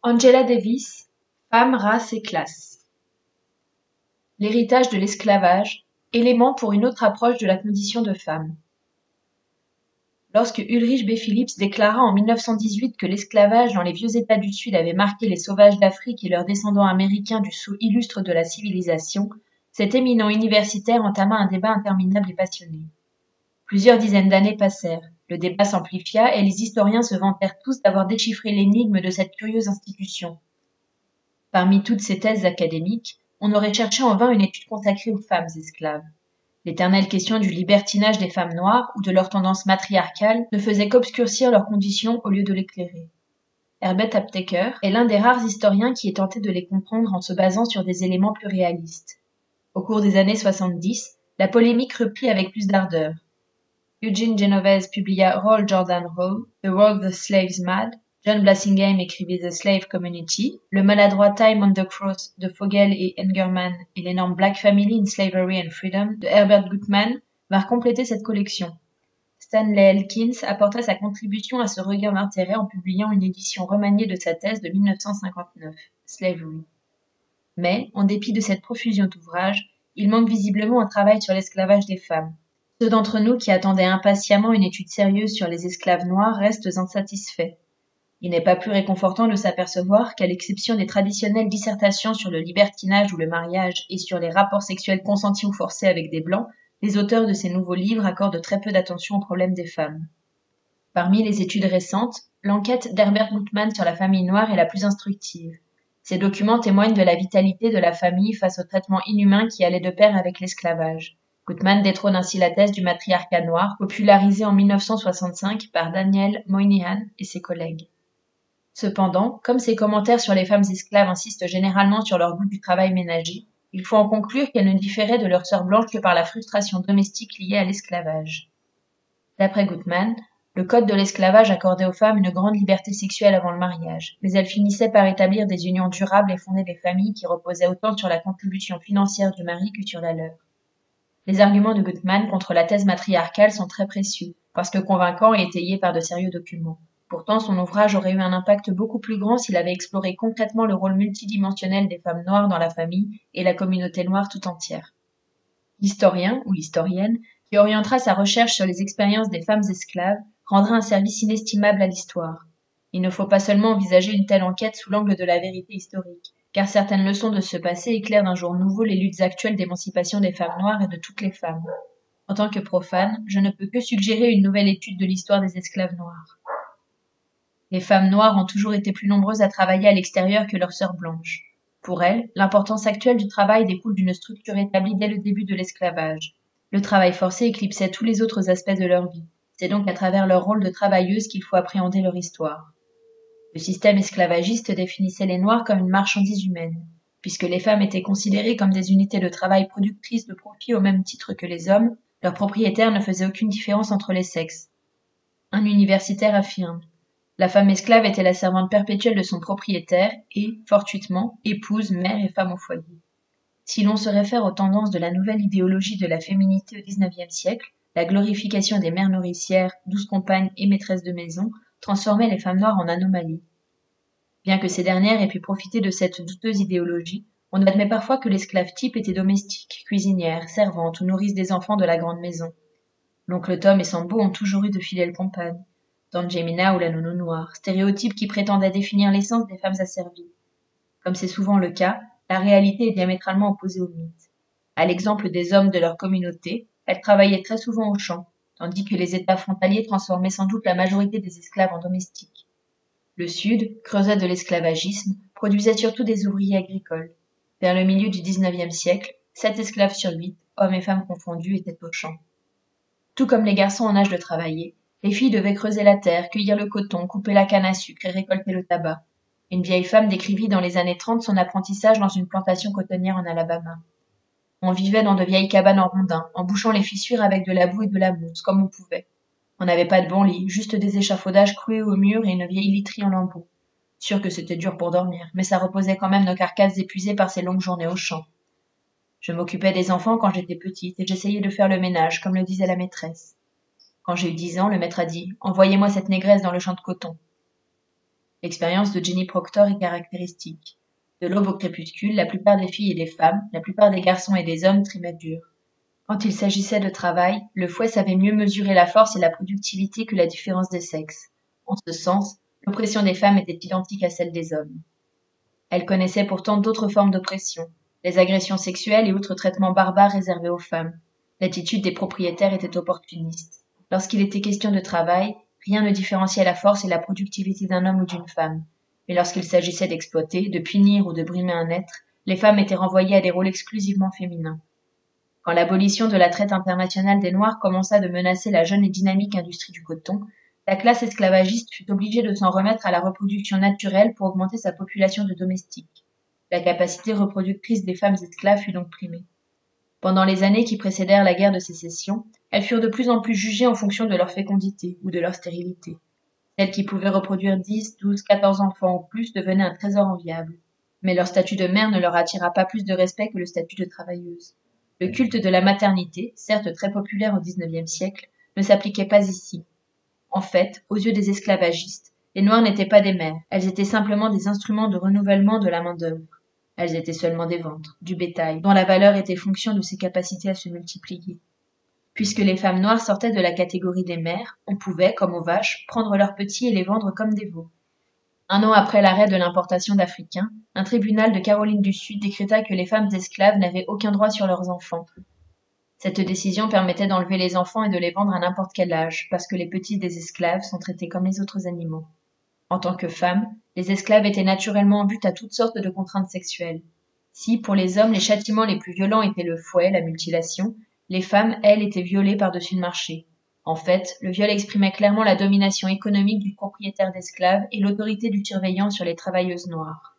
Angela Davis, Femme, race et classe. L'héritage de l'esclavage, élément pour une autre approche de la condition de femme. Lorsque Ulrich B. Phillips déclara en 1918 que l'esclavage dans les vieux États du Sud avait marqué les sauvages d'Afrique et leurs descendants américains du sceau illustre de la civilisation, cet éminent universitaire entama un débat interminable et passionné. Plusieurs dizaines d'années passèrent, le débat s'amplifia et les historiens se vantèrent tous d'avoir déchiffré l'énigme de cette curieuse institution. Parmi toutes ces thèses académiques, on aurait cherché en vain une étude consacrée aux femmes esclaves. L'éternelle question du libertinage des femmes noires ou de leur tendance matriarcale ne faisait qu'obscurcir leurs conditions au lieu de l'éclairer. Herbert Aptheker est l'un des rares historiens qui ait tenté de les comprendre en se basant sur des éléments plus réalistes. Au cours des années 70, la polémique reprit avec plus d'ardeur. Eugene Genovese publia Roll Jordan Roll, The World the Slaves Mad, John Blassingham écrivit The Slave Community, le maladroit Time on the Cross de Fogel et Engerman et l'énorme Black Family in Slavery and Freedom de Herbert Gutman vinrent compléter cette collection. Stanley Elkins apporta sa contribution à ce regain d'intérêt en publiant une édition remaniée de sa thèse de 1959, Slavery. Mais, en dépit de cette profusion d'ouvrages, il manque visiblement un travail sur l'esclavage des femmes. Ceux d'entre nous qui attendaient impatiemment une étude sérieuse sur les esclaves noirs restent insatisfaits. Il n'est pas plus réconfortant de s'apercevoir qu'à l'exception des traditionnelles dissertations sur le libertinage ou le mariage et sur les rapports sexuels consentis ou forcés avec des blancs, les auteurs de ces nouveaux livres accordent très peu d'attention aux problèmes des femmes. Parmi les études récentes, l'enquête d'Herbert Gutman sur la famille noire est la plus instructive. Ces documents témoignent de la vitalité de la famille face au traitement inhumain qui allait de pair avec l'esclavage. Gutman détrône ainsi la thèse du matriarcat noir, popularisée en 1965 par Daniel Moynihan et ses collègues. Cependant, comme ses commentaires sur les femmes esclaves insistent généralement sur leur goût du travail ménager, il faut en conclure qu'elles ne différaient de leurs sœurs blanches que par la frustration domestique liée à l'esclavage. D'après Gutman, le code de l'esclavage accordait aux femmes une grande liberté sexuelle avant le mariage, mais elles finissaient par établir des unions durables et fonder des familles qui reposaient autant sur la contribution financière du mari que sur la leur. Les arguments de Gutman contre la thèse matriarcale sont très précieux, parce que convaincants et étayés par de sérieux documents. Pourtant, son ouvrage aurait eu un impact beaucoup plus grand s'il avait exploré concrètement le rôle multidimensionnel des femmes noires dans la famille et la communauté noire tout entière. L'historien, ou historienne, qui orientera sa recherche sur les expériences des femmes esclaves, rendra un service inestimable à l'histoire. Il ne faut pas seulement envisager une telle enquête sous l'angle de la vérité historique, car certaines leçons de ce passé éclairent d'un jour nouveau les luttes actuelles d'émancipation des femmes noires et de toutes les femmes. En tant que profane, je ne peux que suggérer une nouvelle étude de l'histoire des esclaves noirs. Les femmes noires ont toujours été plus nombreuses à travailler à l'extérieur que leurs sœurs blanches. Pour elles, l'importance actuelle du travail découle d'une structure établie dès le début de l'esclavage. Le travail forcé éclipsait tous les autres aspects de leur vie. C'est donc à travers leur rôle de travailleuses qu'il faut appréhender leur histoire. Le système esclavagiste définissait les Noirs comme une marchandise humaine. Puisque les femmes étaient considérées comme des unités de travail productrices de profit au même titre que les hommes, leurs propriétaires ne faisaient aucune différence entre les sexes. Un universitaire affirme: la femme esclave était la servante perpétuelle de son propriétaire et, fortuitement, épouse, mère et femme au foyer. Si l'on se réfère aux tendances de la nouvelle idéologie de la féminité au XIXe siècle, la glorification des mères nourricières, douces compagnes et maîtresses de maison transformait les femmes noires en anomalies. Bien que ces dernières aient pu profiter de cette douteuse idéologie, on admet parfois que l'esclave type était domestique, cuisinière, servante ou nourrice des enfants de la grande maison. L'oncle Tom et Sambo ont toujours eu de fidèles compagnes. Tante Jemina ou la nounou noire, stéréotype qui prétendait définir l'essence des femmes asservies. Comme c'est souvent le cas, la réalité est diamétralement opposée au mythe. À l'exemple des hommes de leur communauté, elles travaillaient très souvent au champ, tandis que les États frontaliers transformaient sans doute la majorité des esclaves en domestiques. Le Sud, creuset de l'esclavagisme, produisait surtout des ouvriers agricoles. Vers le milieu du XIXe siècle, 7 esclaves sur 8, hommes et femmes confondus, étaient au champ. Tout comme les garçons en âge de travailler, les filles devaient creuser la terre, cueillir le coton, couper la canne à sucre et récolter le tabac. Une vieille femme décrivit dans les années 30 son apprentissage dans une plantation cotonnière en Alabama. On vivait dans de vieilles cabanes en rondins, en bouchant les fissures avec de la boue et de la mousse, comme on pouvait. On n'avait pas de bons lits, juste des échafaudages cloués au mur et une vieille literie en lambeaux. Sûr que c'était dur pour dormir, mais ça reposait quand même nos carcasses épuisées par ces longues journées au champ. Je m'occupais des enfants quand j'étais petite et j'essayais de faire le ménage, comme le disait la maîtresse. Quand j'ai eu 10 ans, le maître a dit « Envoyez-moi cette négresse dans le champ de coton ». L'expérience de Jenny Proctor est caractéristique. De l'aube au crépuscule, la plupart des filles et des femmes, la plupart des garçons et des hommes trimaient dur. Quand il s'agissait de travail, le fouet savait mieux mesurer la force et la productivité que la différence des sexes. En ce sens, l'oppression des femmes était identique à celle des hommes. Elle connaissait pourtant d'autres formes d'oppression, les agressions sexuelles et autres traitements barbares réservés aux femmes. L'attitude des propriétaires était opportuniste. Lorsqu'il était question de travail, rien ne différenciait la force et la productivité d'un homme ou d'une femme. Mais lorsqu'il s'agissait d'exploiter, de punir ou de brimer un être, les femmes étaient renvoyées à des rôles exclusivement féminins. Quand l'abolition de la traite internationale des Noirs commença de menacer la jeune et dynamique industrie du coton, la classe esclavagiste fut obligée de s'en remettre à la reproduction naturelle pour augmenter sa population de domestiques. La capacité reproductrice des femmes esclaves fut donc primée. Pendant les années qui précédèrent la guerre de sécession, elles furent de plus en plus jugées en fonction de leur fécondité ou de leur stérilité. Celles qui pouvaient reproduire 10, 12, 14 enfants ou plus devenaient un trésor enviable. Mais leur statut de mère ne leur attira pas plus de respect que le statut de travailleuse. Le culte de la maternité, certes très populaire au XIXe siècle, ne s'appliquait pas ici. En fait, aux yeux des esclavagistes, les Noires n'étaient pas des mères, elles étaient simplement des instruments de renouvellement de la main-d'œuvre. Elles étaient seulement des ventres, du bétail, dont la valeur était fonction de ses capacités à se multiplier. Puisque les femmes noires sortaient de la catégorie des mères, on pouvait, comme aux vaches, prendre leurs petits et les vendre comme des veaux. Un an après l'arrêt de l'importation d'Africains, un tribunal de Caroline du Sud décréta que les femmes esclaves n'avaient aucun droit sur leurs enfants. Cette décision permettait d'enlever les enfants et de les vendre à n'importe quel âge, parce que les petits des esclaves sont traités comme les autres animaux. En tant que femmes, les esclaves étaient naturellement en but à toutes sortes de contraintes sexuelles. Si, pour les hommes, les châtiments les plus violents étaient le fouet, la mutilation, les femmes, elles, étaient violées par-dessus le marché. En fait, le viol exprimait clairement la domination économique du propriétaire d'esclaves et l'autorité du surveillant sur les travailleuses noires.